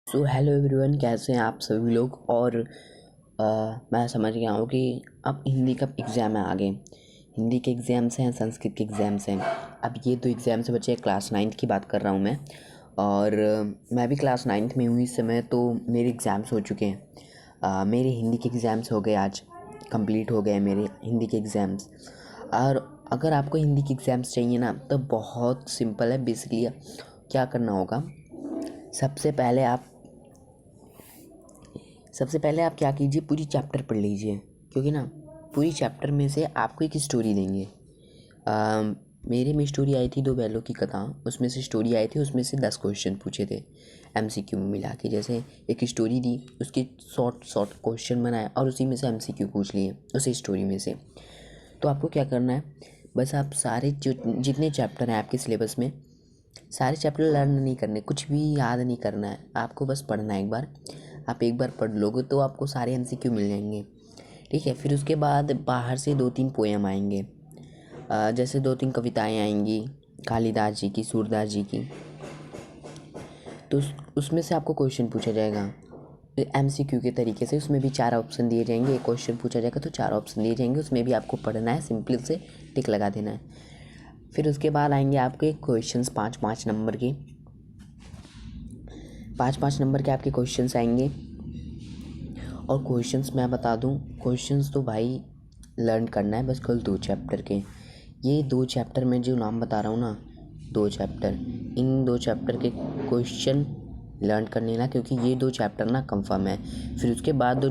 So hello everyone, कैसे हैं आप सभी लोग। और मैं समझ गया हूँ कि अब हिंदी का एग्ज़ाम है आगे। हिंदी के एग्ज़ाम्स हैं, संस्कृत के एग्ज़ाम्स हैं। अब ये दो एग्ज़ाम से बचे। क्लास 9th की बात कर रहा हूँ मैं। और मैं भी क्लास 9th में हूँ इस समय, तो मेरे एग्ज़ाम्स हो चुके हैं। मेरे हिंदी के एग्ज़ाम्स हो गए, आज कंप्लीट हो गए मेरे हिंदी के एग्ज़ाम्स। और अगर आपको हिंदी के एग्ज़ाम्स चाहिए ना, तो बहुत सिंपल है। बेसिकली क्या करना होगा, सबसे पहले आप क्या कीजिए, पूरी चैप्टर पढ़ लीजिए। क्योंकि ना पूरी चैप्टर में से आपको एक स्टोरी देंगे। मेरे में स्टोरी आई थी 2 बैलों की कथा, उसमें से स्टोरी आई थी, उसमें से 10 क्वेश्चन पूछे थे एमसीक्यू में मिला के। जैसे एक स्टोरी दी, उसके शॉर्ट क्वेश्चन बनाए और उसी में से एमसीक्यू पूछ लिए उसी स्टोरी में से। तो आपको क्या करना है, बस आप सारे जितने चैप्टर हैं आपके सिलेबस में, सारे चैप्टर लर्न नहीं करने, कुछ भी याद नहीं करना है आपको, बस पढ़ना है एक बार। आप एक बार पढ़ लोगे तो आपको सारे एमसीक्यू मिल जाएंगे। ठीक है, फिर उसके बाद बाहर से 2-3 पोएम आएंगे। जैसे 2-3 कविताएं आएंगी कालिदास जी की, सूरदास जी की। तो उसमें से आपको क्वेश्चन पूछा जाएगा एमसीक्यू के तरीके से। उसमें भी 4 ऑप्शन दिए जाएंगे। एक क्वेश्चन पूछा जाएगा तो 4 ऑप्शन दिए जाएंगे, उसमें भी आपको पढ़ना है, सिंपल से टिक लगा देना है। फिर उसके बाद आएंगे आपके क्वेश्चंस 5-5 नंबर के। 5-5 नंबर के आपके क्वेश्चंस आएंगे। और क्वेश्चंस मैं बता दूं, क्वेश्चंस तो भाई लर्न करना है बस कल 2 चैप्टर के। ये 2 चैप्टर में जो नाम बता रहा हूँ ना, 2 चैप्टर, इन 2 चैप्टर के क्वेश्चन लर्न कर लेना, क्योंकि ये 2 चैप्टर ना कंफर्म है। फिर उसके बाद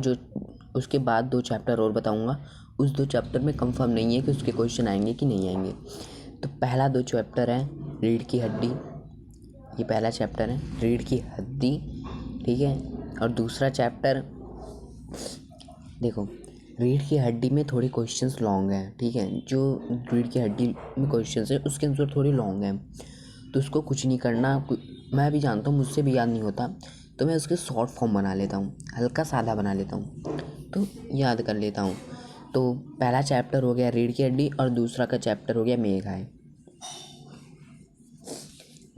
2 चैप्टर और बताऊँगा, उस 2 चैप्टर में कंफर्म नहीं है कि उसके क्वेश्चन आएंगे कि नहीं आएंगे। तो पहला 2 चैप्टर है रीढ़ की हड्डी, ये पहला चैप्टर है रीढ़ की हड्डी। ठीक है, और दूसरा चैप्टर देखो, रीढ़ की हड्डी में थोड़े क्वेश्चंस लॉन्ग हैं। ठीक है, जो रीढ़ की हड्डी में क्वेश्चंस है उसके आंसर थोड़े लॉन्ग हैं, तो उसको कुछ नहीं करना। मैं भी जानता हूँ, मुझसे भी याद नहीं होता, तो मैं उसके शॉर्ट फॉर्म बना लेता हूँ, हल्का सादा बना लेता हूँ, तो याद कर लेता हूँ। तो पहला चैप्टर हो गया रीढ़ की हड्डी और दूसरा का चैप्टर हो गया मेघाय।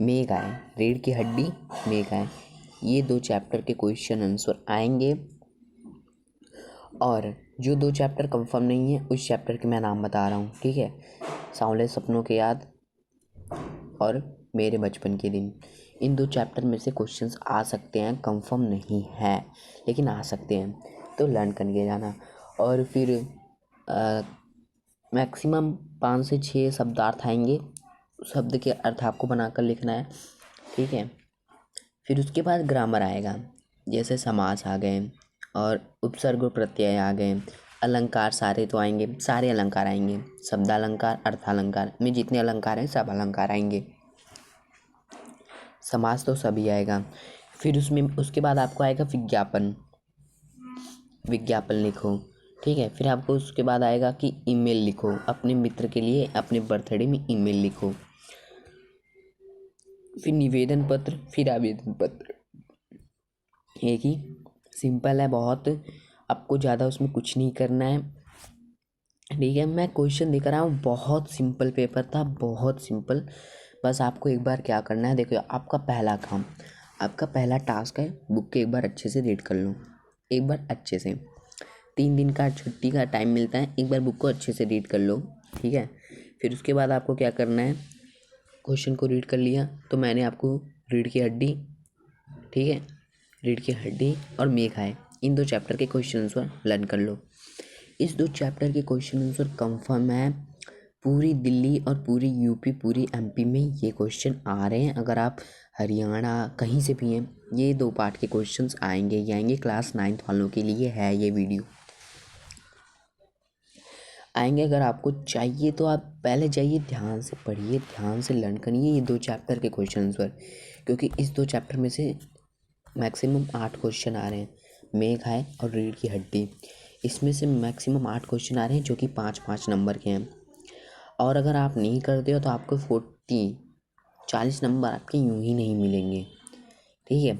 मेघाय, रीढ़ की हड्डी, मेघाय, ये 2 चैप्टर के क्वेश्चन आंसर आएंगे। और जो 2 चैप्टर कंफर्म नहीं है, उस चैप्टर के मैं नाम बता रहा हूँ। ठीक है, सांवले सपनों के याद और मेरे बचपन के दिन। इन 2 चैप्टर में से क्वेश्चंस आ सकते हैं, कंफर्म नहीं है लेकिन आ सकते हैं, तो लर्न करके जाना। और फिर मैक्सिमम 5 से 6 शब्दार्थ आएंगे, शब्द के अर्थ आपको बनाकर लिखना है। ठीक है, फिर उसके बाद ग्रामर आएगा, जैसे समास आ गए और उपसर्ग और प्रत्यय आ गए। अलंकार सारे तो आएंगे, सारे अलंकार आएंगे, शब्दालंकार, अर्थालंकार में जितने अलंकार हैं सब अलंकार आएंगे। समास तो सभी आएगा। फिर उसमें उसके बाद आपको आएगा विज्ञापन, विज्ञापन लिखो। ठीक है, फिर आपको उसके बाद आएगा कि ईमेल लिखो, अपने मित्र के लिए अपने बर्थडे में ईमेल लिखो। फिर निवेदन पत्र, फिर आवेदन पत्र। एक ही, सिंपल है बहुत, आपको ज़्यादा उसमें कुछ नहीं करना है। ठीक है, मैं क्वेश्चन देकर आया हूँ, बहुत सिंपल पेपर था, बहुत सिंपल। बस आपको एक बार क्या करना है, देखो आपका पहला काम, आपका पहला टास्क है, बुक के एक बार अच्छे से रीड कर लो, एक बार अच्छे से। 3 दिन का छुट्टी का टाइम मिलता है, एक बार बुक को अच्छे से रीड कर लो। ठीक है, फिर उसके बाद आपको क्या करना है, क्वेश्चन को रीड कर लिया तो मैंने आपको रीढ़ की हड्डी, ठीक है, रीढ़ की हड्डी और मेघाय, इन 2 चैप्टर के क्वेश्चन आंसर लर्न कर लो। इस 2 चैप्टर के क्वेश्चन आंसर कंफर्म है, पूरी दिल्ली और पूरी यूपी, पूरी एमपी में ये क्वेश्चन आ रहे हैं। अगर आप हरियाणा कहीं से भी हैं, ये 2 पार्ट के क्वेश्चंस आएंगे ही आएंगे। क्लास 9th वालों के लिए है ये वीडियो, आएंगे। अगर आपको चाहिए तो आप पहले जाइए, ध्यान से पढ़िए, ध्यान से लर्न करिए ये 2 चैप्टर के क्वेश्चन आंसर, क्योंकि इस 2 चैप्टर में से मैक्सिमम 8 क्वेश्चन आ रहे हैं, मेघाय और रीढ़ की हड्डी। इसमें से मैक्सिमम 8 क्वेश्चन आ रहे हैं जो कि 5-5 नंबर के हैं। और अगर आप नहीं करते हो तो आपको 40 नंबर आपके यूं ही नहीं मिलेंगे। ठीक है,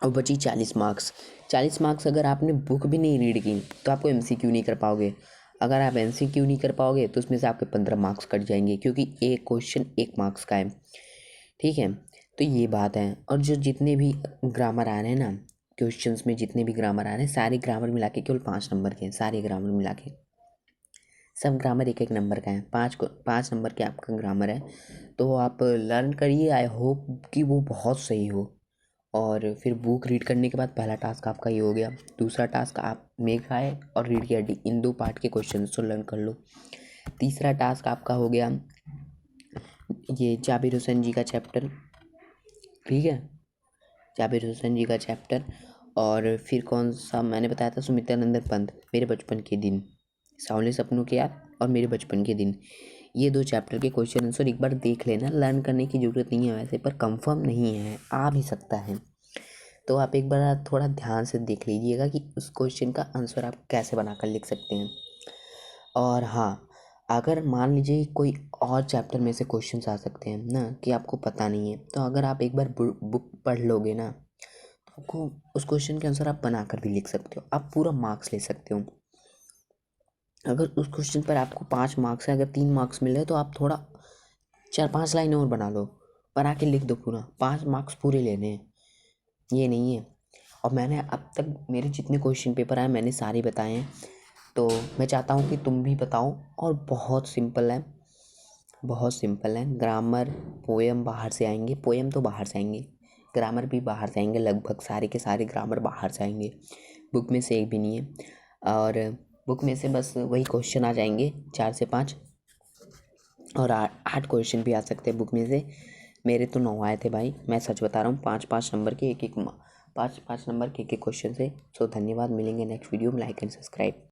और बची 40 मार्क्स। 40 मार्क्स अगर आपने बुक भी नहीं रीड की तो आपको एमसीक्यू नहीं कर पाओगे। अगर आप एमसीक्यू नहीं कर पाओगे तो उसमें से आपके 15 मार्क्स कट जाएंगे, क्योंकि एक क्वेश्चन 1 मार्क्स का है। ठीक है, तो ये बात है। और जो जितने भी ग्रामर आ रहे हैं ना क्वेश्चंस में, जितने भी ग्रामर आ रहे हैं सारे ग्रामर मिला के केवल 5 नंबर के हैं, सारे ग्रामर मिला के। सब ग्रामर एक एक नंबर का है, 5 नंबर के आपका ग्रामर है। तो आप लर्न करिए, आई होप कि वो बहुत सही हो। और फिर बुक रीड करने के बाद पहला टास्क आपका ये हो गया। दूसरा टास्क आप मेक आए और रीड के इन 2 पार्ट के क्वेश्चन तो लर्न कर लो। तीसरा टास्क आपका हो गया ये जाबिर हुसैन जी का चैप्टर, ठीक है, जाबिर हुसैन जी का चैप्टर। और फिर कौन सा मैंने बताया था, सुमित्रानंदन पंत, मेरे बचपन के दिन, सांवले सपनों के याद और मेरे बचपन के दिन। ये 2 चैप्टर के क्वेश्चन आंसर एक बार देख लेना। लर्न करने की ज़रूरत नहीं है वैसे, पर कंफर्म नहीं है, आ भी सकता है। तो आप एक बार थोड़ा ध्यान से देख लीजिएगा कि उस क्वेश्चन का आंसर आप कैसे बनाकर लिख सकते हैं। और हाँ, अगर मान लीजिए कोई और चैप्टर में से क्वेश्चंस आ सकते हैं ना कि आपको पता नहीं है, तो अगर आप एक बार बुक पढ़ लोगे ना तो आपको उस क्वेश्चन के आंसर आप बनाकर भी लिख सकते हो, आप पूरा मार्क्स ले सकते हो। अगर उस क्वेश्चन पर आपको 5 मार्क्स है, अगर 3 मार्क्स मिल रहे तो आप थोड़ा 4-5 लाइन और बना के लिख दो, पूरा 5 मार्क्स पूरे लेने हैं, ये नहीं है। और मैंने अब तक मेरे जितने क्वेश्चन पेपर आए मैंने सारे बताए हैं, तो मैं चाहता हूँ कि तुम भी बताओ। और बहुत सिंपल है, बहुत सिंपल है। ग्रामर, पोएम बाहर से आएंगे, पोएम तो बाहर से आएंगे, ग्रामर भी बाहर से आएंगे, लगभग सारे के सारे ग्रामर बाहर से आएंगे, बुक में से एक भी नहीं है। और बुक में से बस वही क्वेश्चन आ जाएंगे 4 से 5, और 8 क्वेश्चन भी आ सकते हैं बुक में से। मेरे तो 9 आए थे भाई, मैं सच बता रहा हूँ, 5-5 नंबर के एक एक 5-5 नंबर के एक एक क्वेश्चन से। सो धन्यवाद, मिलेंगे नेक्स्ट वीडियो में। Like and subscribe.